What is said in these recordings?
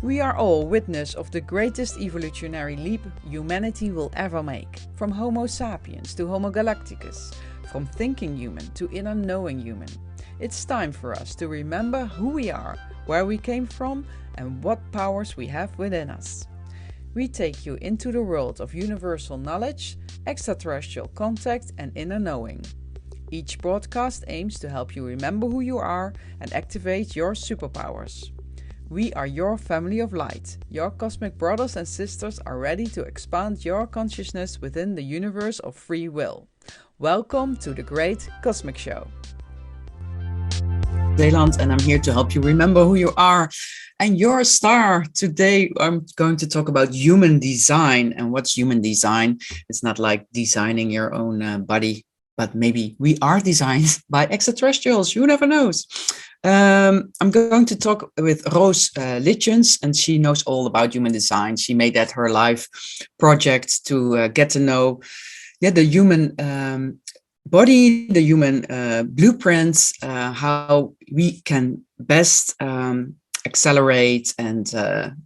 We are all witness of the greatest evolutionary leap humanity will ever make. From Homo sapiens to Homo galacticus, from thinking human to inner knowing human. It's time for us to remember who we are, where we came from, and what powers we have within us. We take you into the world of universal knowledge, extraterrestrial contact, and inner knowing. Each broadcast aims to help you remember who you are and activate your superpowers. We are your family of light. Your cosmic brothers and sisters are ready to expand your consciousness within the universe of free will. Welcome to the Great Cosmic Show. Zeeland, and I'm here to help you remember who you are and your star. Today I'm going to talk about human design. And what's human design? It's not like designing your own body, but maybe we are designed by extraterrestrials. You never knows. I'm going to talk with Roos Litjens, and she knows all about human design. She made that her life project to get to know the human body, the human blueprints, how we can best accelerate and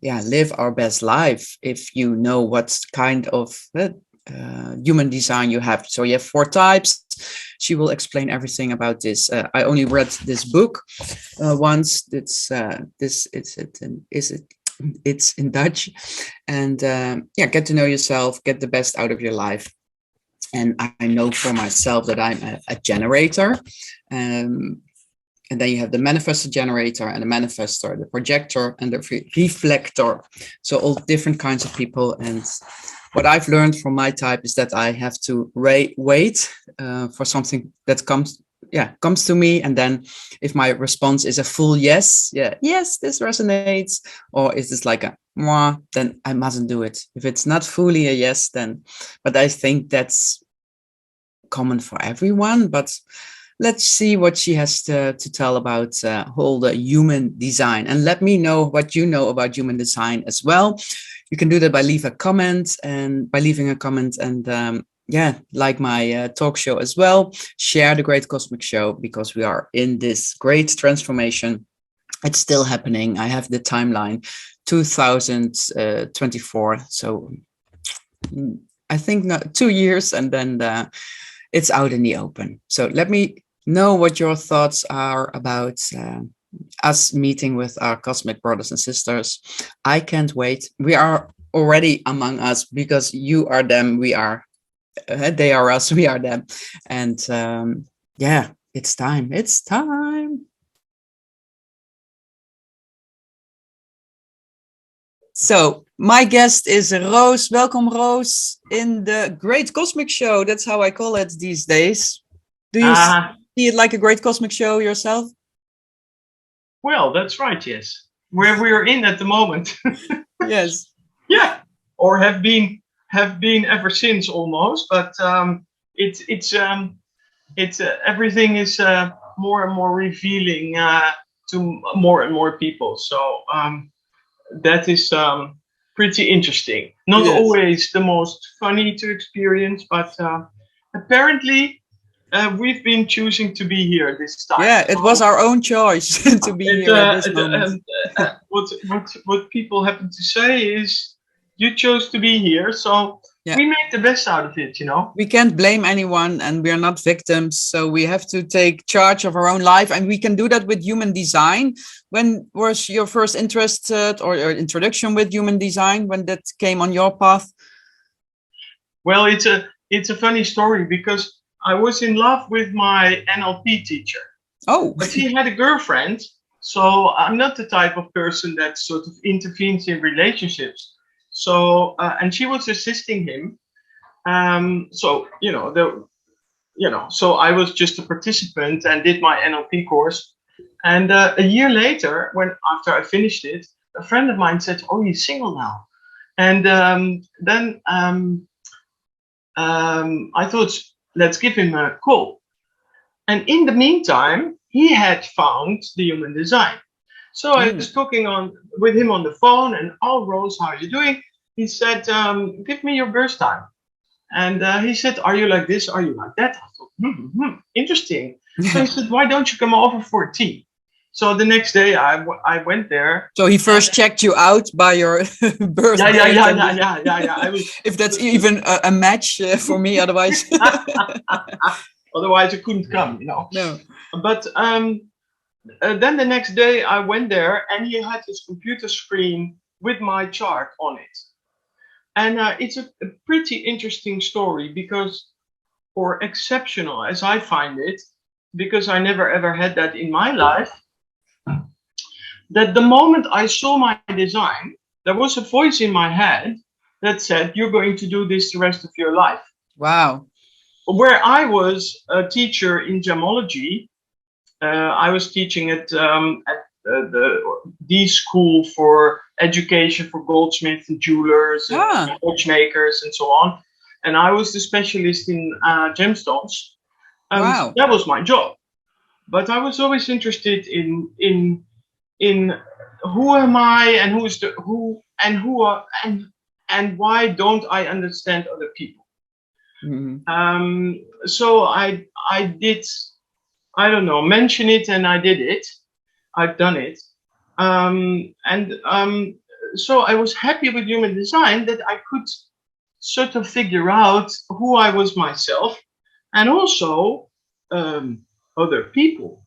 live our best life if you know what kind of human design you have. So you have 4 types. She will explain everything about this. I only read this book once. It's in Dutch, and get to know yourself, get the best out of your life. And I know for myself that I'm a generator. And then you have the manifestor generator and the manifestor, the projector and the reflector. So all different kinds of people. And what I've learned from my type is that I have to wait for something that comes to me. And then if my response is a full yes, this resonates, or is this like a mwah, then I mustn't do it. If it's not fully a yes, then, but I think that's common for everyone. But let's see what she has to tell about whole the human design. And let me know what you know about human design as well. You can do that by leaving a comment and like my talk show as well. Share the Great Cosmic Show, because we are in this great transformation. It's still happening. I have the timeline 2024. So I think not 2 years, and then it's out in the open. So let me know what your thoughts are about us meeting with our cosmic brothers and sisters. I can't wait. We are already among us, because you are them, we are, they are us, we are them. And it's time. It's time. So my guest is Roos. Welcome, Roos, in the Great Cosmic Show. That's how I call it these days. Do you see it like a Great Cosmic Show yourself? Well, that's right, yes. Where we are in at the moment. Yes. Yeah, or have been ever since almost. But it's everything is more and more revealing to more and more people. So that is pretty interesting. Not always the most funny to experience, but apparently. We've been choosing to be here this time. Yeah, it was our own choice to be here at this moment. What people happen to say is, you chose to be here, so we make the best out of it, you know. We can't blame anyone, and we are not victims, so we have to take charge of our own life, and we can do that with human design. When was your first interest or introduction with human design, when that came on your path? Well, it's a funny story, because I was in love with my NLP teacher. Oh. But he had a girlfriend, so I'm not the type of person that sort of intervenes in relationships. So, and she was assisting him. So I was just a participant and did my NLP course. And a year later, after I finished it, a friend of mine said, "Oh, he's single now." And then I thought, let's give him a call. And in the meantime, he had found the human design. So I was talking with him on the phone, and, "Oh, Roos, how are you doing?" He said, "Give me your birth time." And he said, "Are you like this? Are you like that?" I thought, interesting. So he said, "Why don't you come over for a tea?" So the next day I went there. So he first checked you out by your birthday. Yeah. I was, if that's even a match for me, otherwise. Otherwise, I couldn't come, No. But then the next day I went there, and he had his computer screen with my chart on it. And it's a pretty interesting story or exceptional as I find it, because I never ever had that in my life. That the moment I saw my design, there was a voice in my head that said, "You're going to do this the rest of your life." Wow. Where I was a teacher in gemology, I was teaching at the school for education for goldsmiths and jewelers and watchmakers and so on. And I was the specialist in gemstones. Wow. That was my job. But I was always interested in who am I, and who is the who, and who are, and why don't I understand other people? Mm-hmm. So I did, I don't know, mention it, and I did it. I've done it. So I was happy with human design that I could sort of figure out who I was myself, and also other people,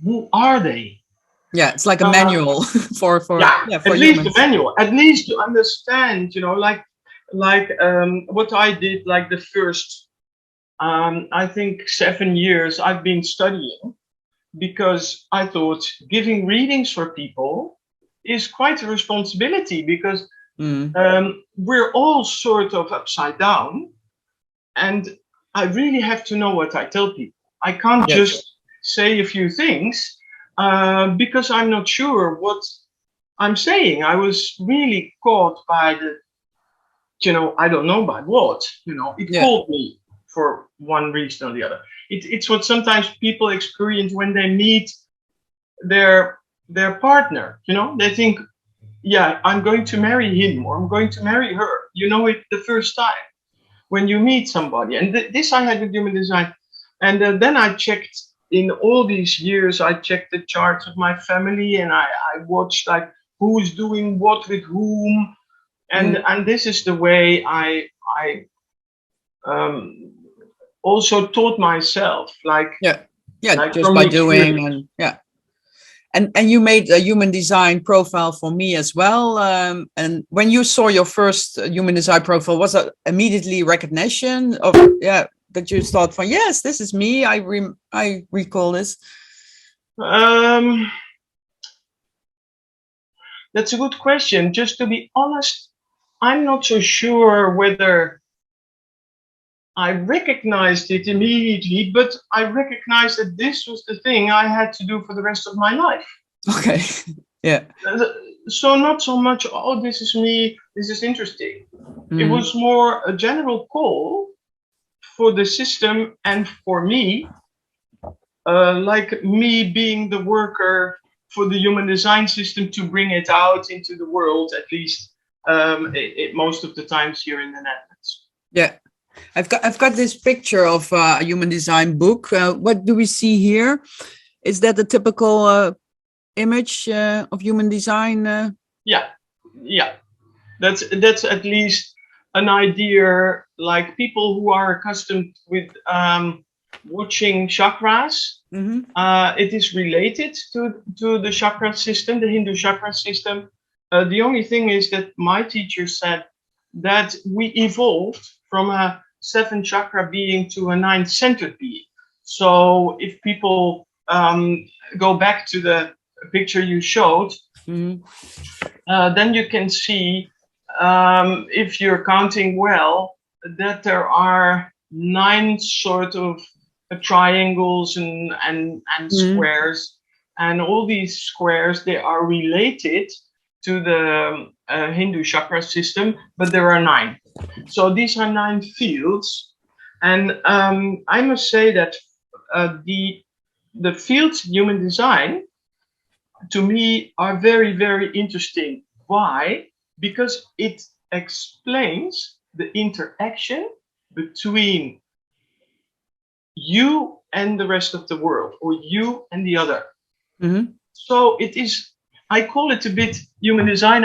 who are they? Yeah, it's like a manual for at least humans. A manual, at least to understand, like what I did, like the first, I think 7 years I've been studying, because I thought giving readings for people is quite a responsibility, because we're all sort of upside down, and I really have to know what I tell people. I can't just say a few things because I'm not sure what I'm saying. I was really caught by the, I don't know by what, it called me for one reason or the other. It's what sometimes people experience when they meet their partner. They think, yeah, I'm going to marry him, or I'm going to marry her. It the first time when you meet somebody. And this I had with human design. And then I checked, in all these years, I checked the charts of my family, and I watched like who's doing what with whom. And this is the way I also taught myself, like just by doing, and you made a human design profile for me as well. And when you saw your first human design profile, was it immediately recognition of that you thought from, yes, this is me? I recall this. That's a good question. Just to be honest, I'm not so sure whether I recognized it immediately, but I recognized that this was the thing I had to do for the rest of my life. Okay. Yeah. So not so much, oh, this is me, this is interesting. It was more a general call for the system and for me, like me being the worker for the human design system to bring it out into the world, at least most of the times here in the Netherlands. Yeah. I've got this picture of a human design book. What do we see here? Is that the typical image of human design? Yeah. That's at least an idea. Like people who are accustomed with watching chakras, it is related to the chakra system, the Hindu chakra system. The only thing is that my teacher said that we evolved from a 7 chakra being to a 9 centered being. So if people go back to the picture you showed, then you can see, if you're counting well, that there are 9 sort of triangles and squares, and all these squares, they are related to the Hindu chakra system, but there are 9. So these are 9 fields, and I must say that the fields in human design, to me, are very, very interesting. Why? Because it explains the interaction between you and the rest of the world, or you and the other. So it is. I call it a bit human design.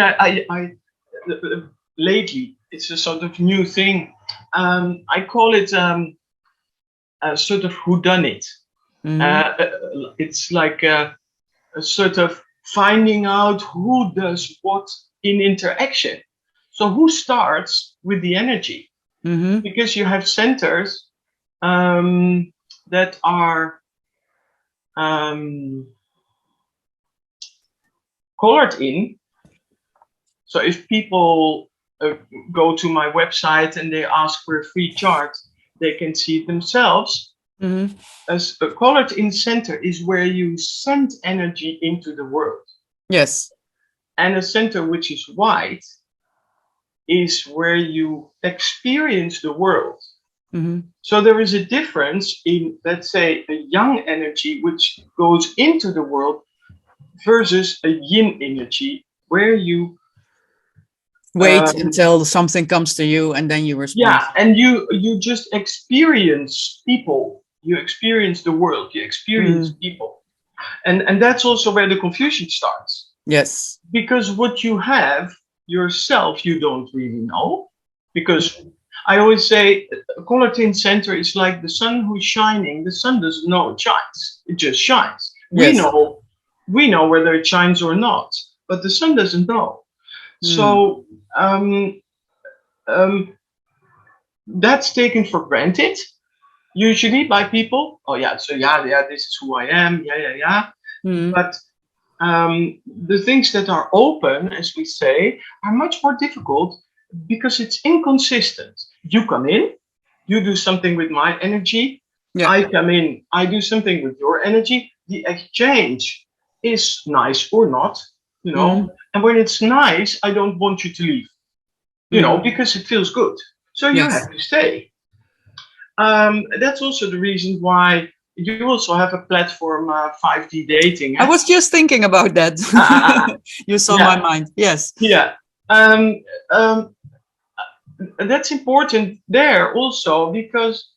Lately it's a sort of new thing. I call it a sort of whodunit. Mm-hmm. It's like a sort of finding out who does what in interaction. So who starts with the energy? Mm-hmm. Because you have centers that are um, colored in. So if people go to my website and they ask for a free chart, they can see it themselves. Mm-hmm. As a colored in center is where you send energy into the world. Yes. And a center which is white is where you experience the world. Mm-hmm. So there is a difference in, let's say, a yang energy which goes into the world versus a yin energy where you Wait until something comes to you and then you respond. yeah, and you just experience people, you experience the world, you experience people, and that's also where the confusion starts. Yes. Because what you have yourself, you don't really know. Because I always say a colored in center is like the sun who's shining. The sun doesn't know it shines. It just shines. Yes. We know whether it shines or not, but the sun doesn't know. So that's taken for granted usually by people. Oh yeah, so yeah, this is who I am. Yeah. But the things that are open, as we say, are much more difficult because it's inconsistent. You come in, you do something with my energy. Yeah. I come in, I do something with your energy. The exchange is nice or not, you know. And when it's nice, I don't want you to leave, you know, because it feels good. So you have to stay. That's also the reason why you also have a platform, 5D dating. I was just thinking about that. You saw my mind. Yes. Yeah. That's important there also because.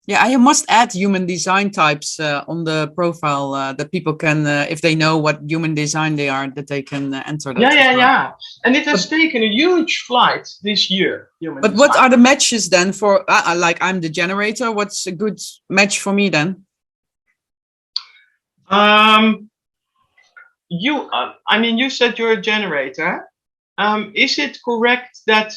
Yeah, I must add human design types on the profile that people can, if they know what human design they are, that they can enter that. Yeah. And it has taken a huge flight this year. But what are the matches then for, like I'm the generator, what's a good match for me then? You said you're a generator. Is it correct that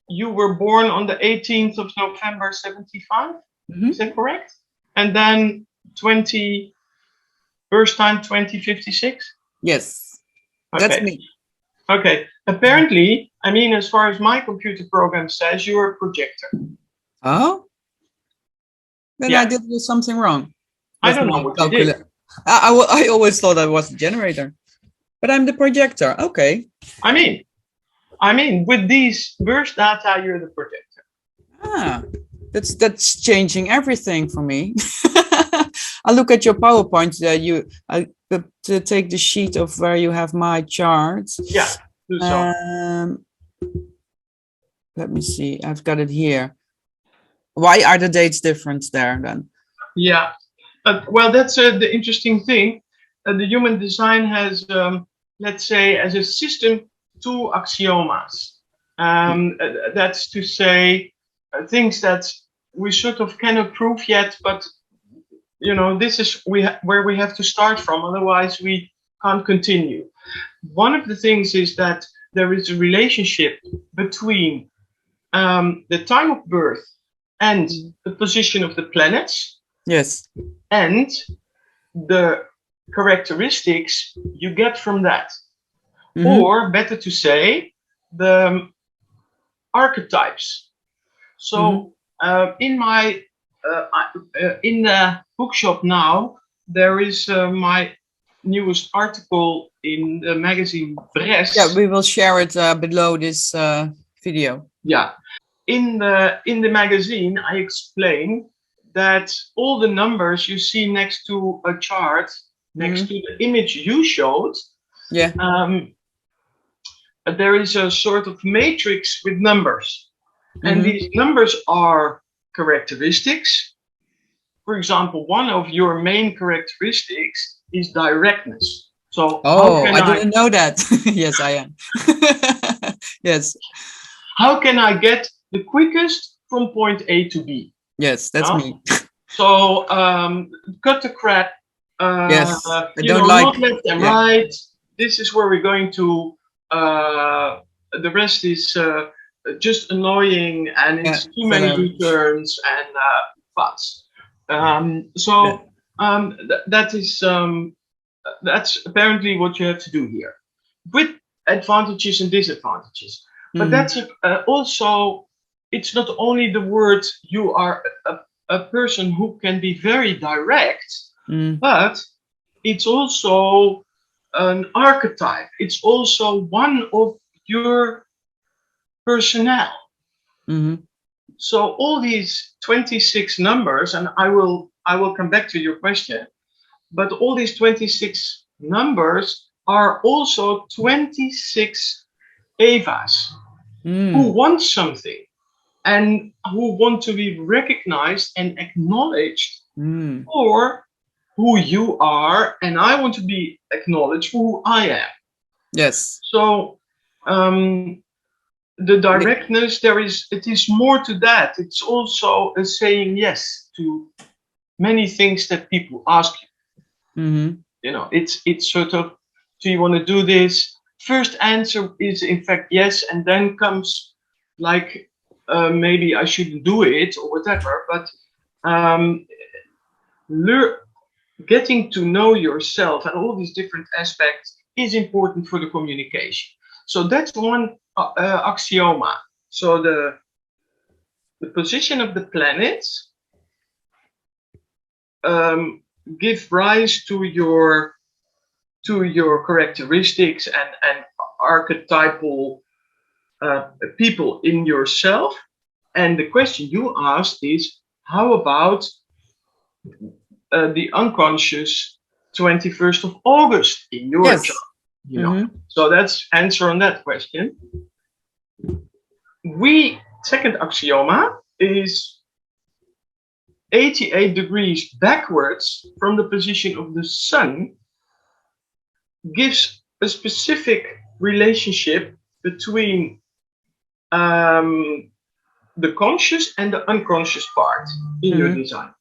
you were born on the 18th of November, 75? Is that correct? And then first time 2056? Yes, okay. That's me. Okay, apparently, as far as my computer program says, you're a projector. Oh? Then I did something wrong. I don't know what you did. I always thought I was a generator, but I'm the projector. Okay. With these burst data, you're the projector. That's changing everything for me. I look at your PowerPoint. To take the sheet of where you have my charts. Yeah. Do so. Let me see. I've got it here. Why are the dates different there then? Yeah. Well, that's the interesting thing. The human design has, let's say, as a system, 2 axiomas. That's to say things that we sort of cannot prove yet, but this is where we have to start from. Otherwise, we can't continue. One of the things is that there is a relationship between the time of birth and the position of the planets. Yes. And the characteristics you get from that. Or better to say, the archetypes. So in my in the bookshop now, there is my newest article in the magazine Brest. Yeah, we will share it below this video. Yeah. In the magazine, I explain that all the numbers you see next to a chart, next to the image you showed, there is a sort of matrix with numbers. And these numbers are characteristics. For example, one of your main characteristics is directness. So Oh, I didn't know that. Yes, I am. Yes. How can I get the quickest from point A to B? Yes, that's me. So cut the crap. Yes, I don't like. Not left and right. This is where we're going to. The rest is just annoying, and it's too many U-turns and fast. That's apparently what you have to do here, with advantages and disadvantages. But that's also, it's not only the word you are a person who can be very direct, but it's also an archetype. It's also one of your personnel. So all these 26 numbers, and I will come back to your question, but all these 26 numbers are also 26 Evas who want something and who want to be recognized and acknowledged for who you are, and I want to be acknowledged for who I am. Yes. So the directness, it is more to that. It's also a saying yes to many things that people ask you. It's sort of, do you want to do this? First answer is in fact yes, and then comes like maybe I shouldn't do it or whatever. But getting to know yourself and all these different aspects is important for the communication. So that's one axioma. So the position of the planets give rise to your characteristics and archetypal people in yourself. And the question you asked is, how about the unconscious 21st of August in your chart? So that's answer on that question. Second axioma is 88 degrees backwards from the position of the sun gives a specific relationship between the conscious and the unconscious part in your design.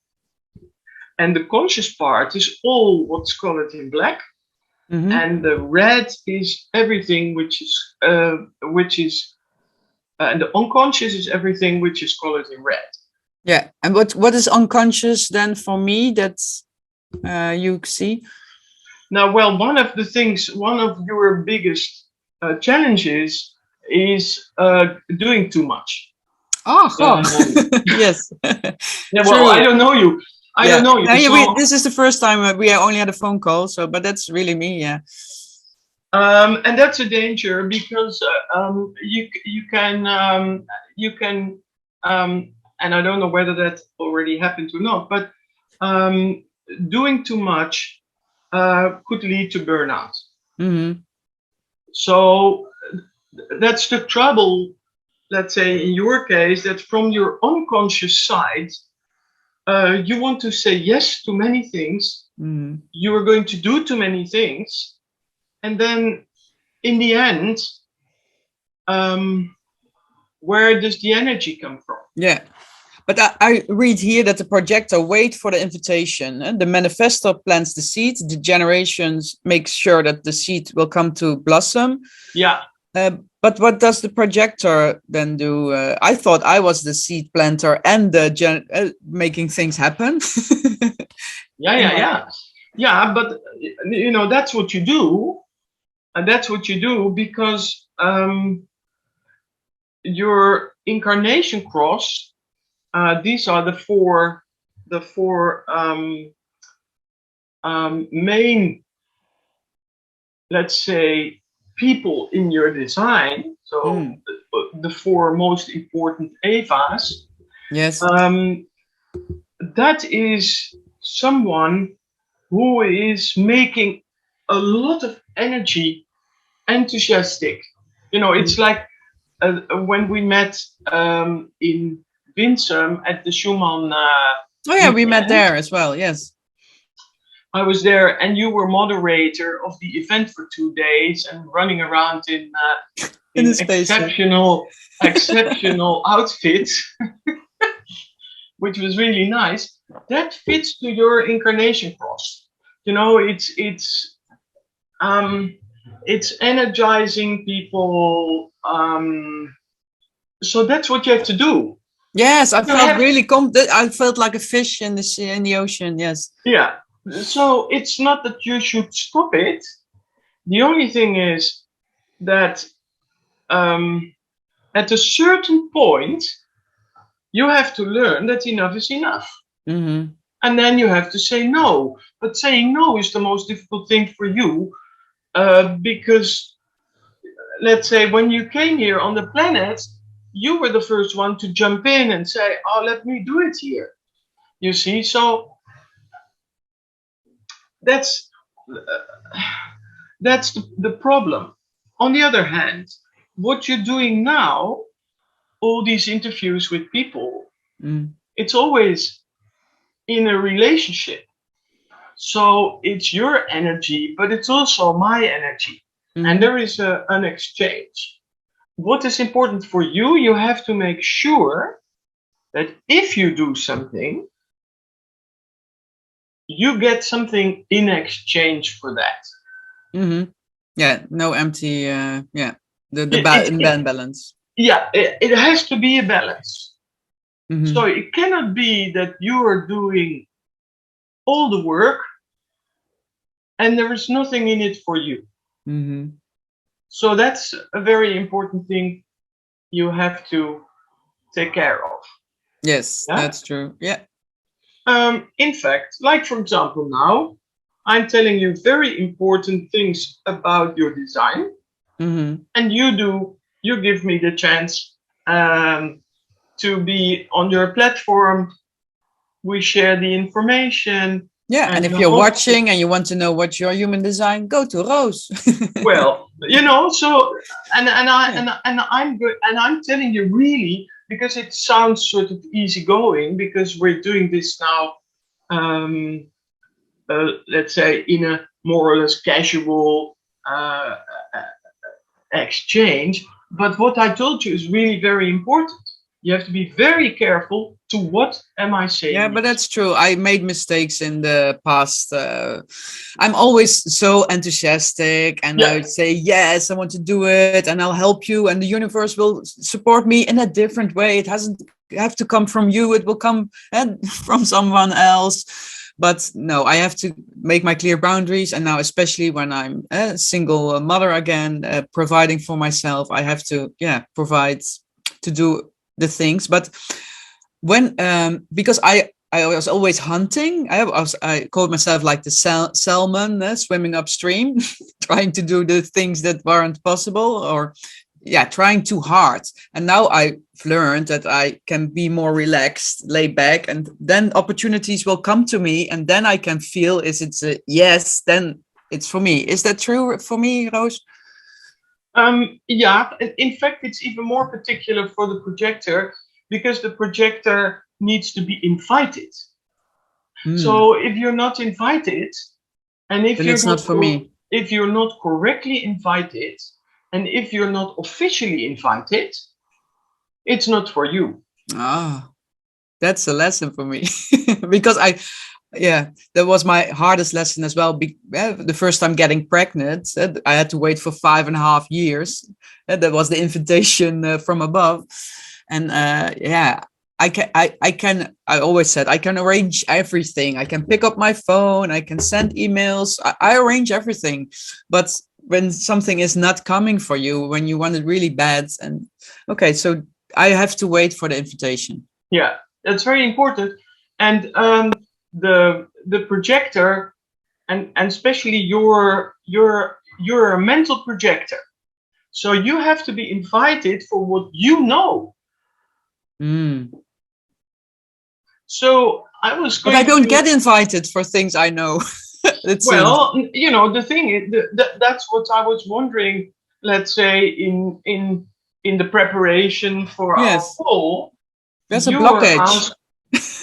And the conscious part is all what's colored in black, and the red is everything which is and the unconscious is everything which is colored in red. Yeah, and what is unconscious then for me? That's you see. Now, well, one of your biggest challenges is doing too much. Yes. Yeah, well, I don't know you. I don't know you. This is the first time we only had a phone call, but that's really me, yeah. And that's a danger because you can, and I don't know whether that already happened or not, but doing too much could lead to burnout. So that's the trouble. Let's say in your case, that from your unconscious side, you want to say yes to many things. You are going to do too many things. And then in the end, where does the energy come from? Yeah. But I read here that the projector waits for the invitation. And the manifestor plants the seed. The generations make sure that the seed will come to blossom. Yeah. But what does the projector then do? I thought I was the seed planter and the making things happen. Yeah, but that's what you do. And that's what you do because your incarnation cross, these are the four main, let's say, people in your design. So the four most important Evas. Yes. That is someone who is making a lot of energy, enthusiastic. It's like when we met in Winsum at the Schumann. We met there as well. Yes. I was there, and you were moderator of the event for 2 days and running around in a spaceship. exceptional outfits, which was really nice. That fits to your incarnation cross. You know, it's energizing people. So that's what you have to do. Yes, I felt really I felt like a fish in the sea, in the ocean. Yes. Yeah. So it's not that you should stop it. The only thing is that at a certain point, you have to learn that enough is enough. Mm-hmm. And then you have to say no. But saying no is the most difficult thing for you, because, let's say, when you came here on the planet, you were the first one to jump in and say, oh, let me do it here. You see, so that's the problem. On the other hand, what you're doing now, all these interviews with people, it's always in a relationship. So it's your energy, but it's also my energy. And there is an exchange. What is important for you, you have to make sure that if you do something, you get something in exchange for that. Mm-hmm. Yeah, no empty, the balance. Yeah, it has to be a balance. Mm-hmm. So it cannot be that you are doing all the work and there is nothing in it for you. Mm-hmm. So that's a very important thing you have to take care of. Yes, that's true. Yeah. In fact, like for example now, I'm telling you very important things about your design, and you give me the chance to be on your platform. We share the information. Yeah, and if you're watching and you want to know what's your human design, go to Roos. Well, you know, so and I'm good, and I'm telling you really, because it sounds sort of easygoing, because we're doing this now, let's say in a more or less casual exchange. But what I told you is really very important. You have to be very careful to what am I saying. Yeah, but that's true. I made mistakes in the past. I'm always so enthusiastic and I would say, yes, I want to do it and I'll help you and the universe will support me in a different way. It doesn't have to come from you. It will come from someone else. But no, I have to make my clear boundaries. And now, especially when I'm a single mother again, providing for myself, I have to, provide to do the things. But when because I was always hunting, I called myself like the salmon swimming upstream, trying to do the things that weren't possible, or trying too hard. And now I've learned that I can be more relaxed, laid back, and then opportunities will come to me, and then I can feel it's a yes, then it's for me. Is that true for me, Roos? Yeah, in fact, it's even more particular for the projector, because the projector needs to be invited. So if you're not invited, and if you're not for me, if you're not correctly invited, and if you're not officially invited, it's not for you. Ah, that's a lesson for me. Because that was my hardest lesson as well. The first time getting pregnant, I had to wait for 5.5 years. That was the invitation from above. And I always said I can arrange everything. I can pick up my phone. I can send emails. I arrange everything. But when something is not coming for you, when you want it really bad, so I have to wait for the invitation. Yeah, that's very important. And the projector, and especially you're a mental projector, so you have to be invited for what you know. So I was but I don't get invited for things I know. Well, you know, the thing is, that's what I was wondering. Let's say in the preparation for our call, there's a blockage.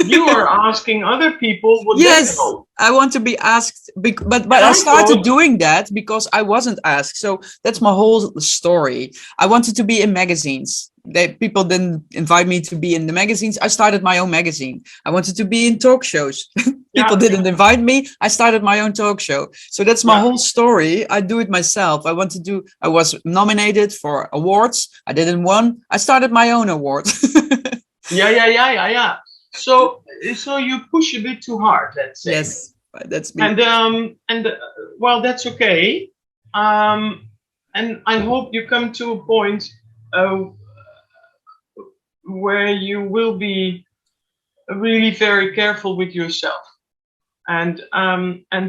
You are asking other people what they Yes, know. I want to be asked, but And I I started thought, doing that because I wasn't asked. So that's my whole story. I wanted to be in magazines. People didn't invite me to be in the magazines. I started my own magazine. I wanted to be in talk shows. People yeah, didn't invite me. I started my own talk show. So that's my yeah, whole story. I do it myself. I was nominated for awards. I didn't win. I started my own award. yeah. So you push a bit too hard, let's say. Yes, that's me. And well, that's okay. Um, and I hope you come to a point uh, where you will be really very careful with yourself and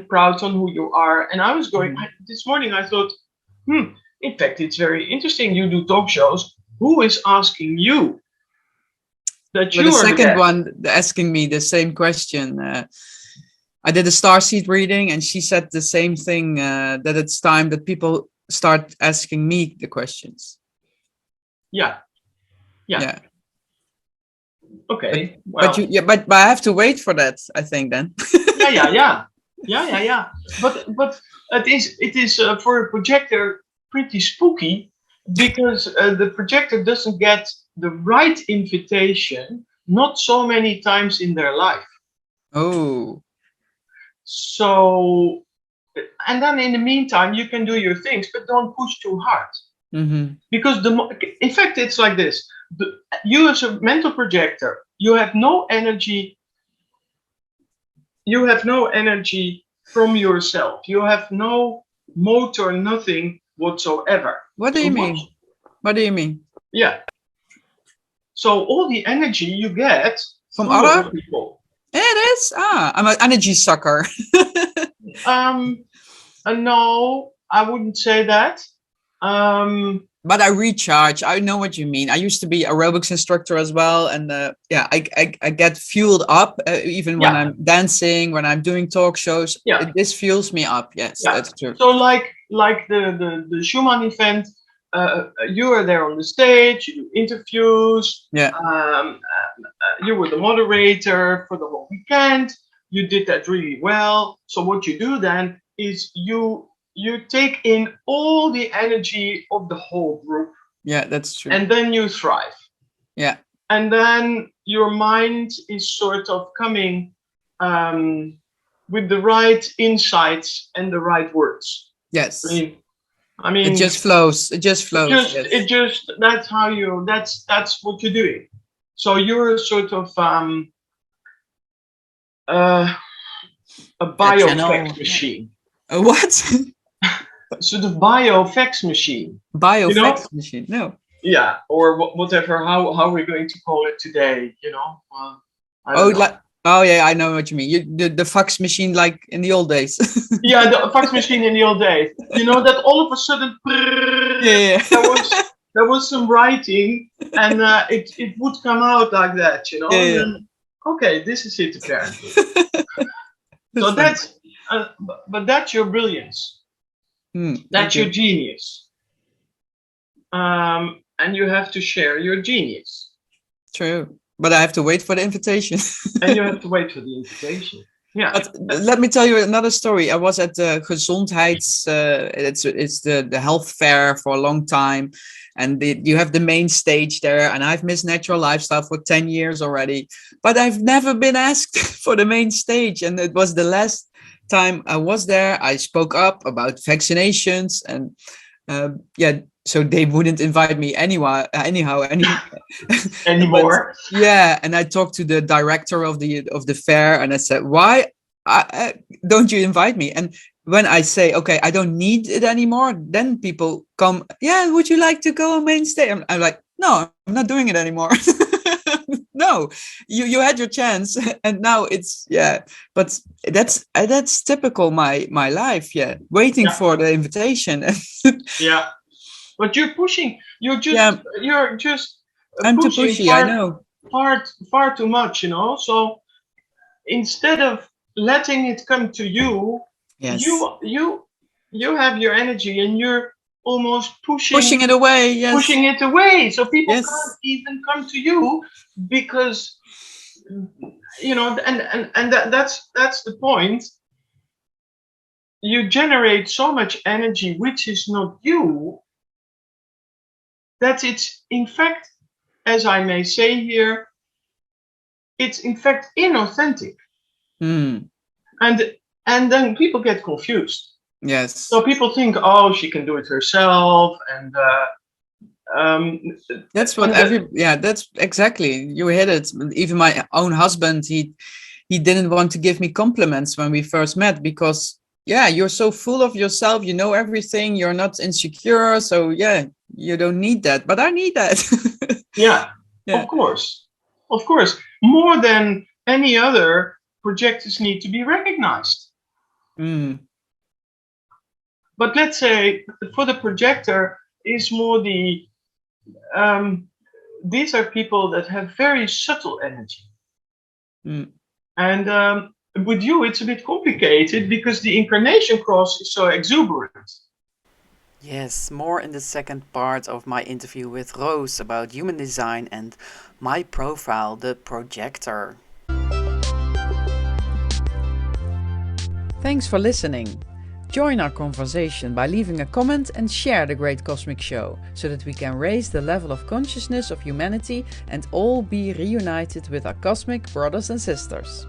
proud on who you are. And I was going this morning. I thought, in fact, it's very interesting. You do talk shows. Who is asking you that But you the are the second guest? one asking me the same question. I did a starseed reading, and she said the same thing. That it's time that people start asking me the questions. Yeah. Yeah. Okay. But Well. but I have to wait for that. I think then. Yeah. But it is for a projector pretty spooky because the projector doesn't get the right invitation not so many times in their life. Oh. So, and then in the meantime, you can do your things, but don't push too hard. Mm-hmm. Because in fact, it's like this: you as a mental projector, you have no energy. You have no energy from yourself. You have no motor, nothing whatsoever. What do So you mean? What do you mean? Yeah. So all the energy you get From through other other? people. It is. I'm an energy sucker. No, I wouldn't say that. But I recharge. I know what you mean. I used to be aerobics instructor as well, and I get fueled up even when Yeah, I'm dancing, when I'm doing talk shows. yeah, This fuels me up. Yes, yeah. that's true. So like the Schumann event, you are there on the stage, you do interviews. Yeah. You were the moderator for the whole weekend. You did that really well. So what you do then is you take in all the energy of the whole group, Yeah, that's true. and then you thrive. Yeah. And then your mind is sort of coming with the right insights and the right words. Yes. I mean, It just flows. It just flows. it just that's how you that's what you're doing. So you're sort of a biofax machine. A what? Sort of biofax machine. Biofax machine. No. Yeah, or whatever. How we're going to call it today? I don't know. Yeah, I know what you mean. The fax machine, like in the old days. Yeah, the fax machine in the old days. That all of a sudden, Yeah. there was some writing, and it would come out like that. Yeah. And then, okay, this is it apparently. So but that's your brilliance. That's your genius. And you have to share your genius. True. But I have to wait for the invitation. And you have to wait for the invitation. Yeah. But let me tell you another story. I was at the Gezondheids, it's the health fair for a long time. And you have the main stage there. And I've missed natural lifestyle for 10 years already. But I've never been asked for the main stage. And it was the last time I was there. I spoke up about vaccinations and so they wouldn't invite me anyhow. Anymore. But, yeah, and I talked to the director of the fair, and I said, "Why don't you invite me?" And when I say, "Okay, I don't need it anymore," then people come. Yeah, would you like to go on main stage? I'm like, no, I'm not doing it anymore. No, you had your chance, and now it's But that's typical my life. Yeah, waiting for the invitation. Yeah. But you're pushing. You're just. I'm too pushing pushy. I know. Far too much. So instead of letting it come to you, yes, you have your energy and you're almost pushing it away. Yes, pushing it away. So people can't even come to you because you know, and that's the point. You generate so much energy which is not you, that it's in fact, as I may say here, it's in fact inauthentic. Mm. And then people get confused. Yes. So people think, oh, she can do it herself, and that's what that's exactly, you hit it. Even my own husband, he didn't want to give me compliments when we first met, because you're so full of yourself, you know everything, you're not insecure, so you don't need that, but I need that. yeah, of course, more than any other, projectors need to be recognized. But let's say for the projector is more the these are people that have very subtle energy. And with you, it's a bit complicated because the incarnation cross is so exuberant. Yes, more in the second part of my interview with Roos about human design and my profile, the projector. Thanks for listening. Join our conversation by leaving a comment and share the Great Cosmic Show, so that we can raise the level of consciousness of humanity and all be reunited with our cosmic brothers and sisters.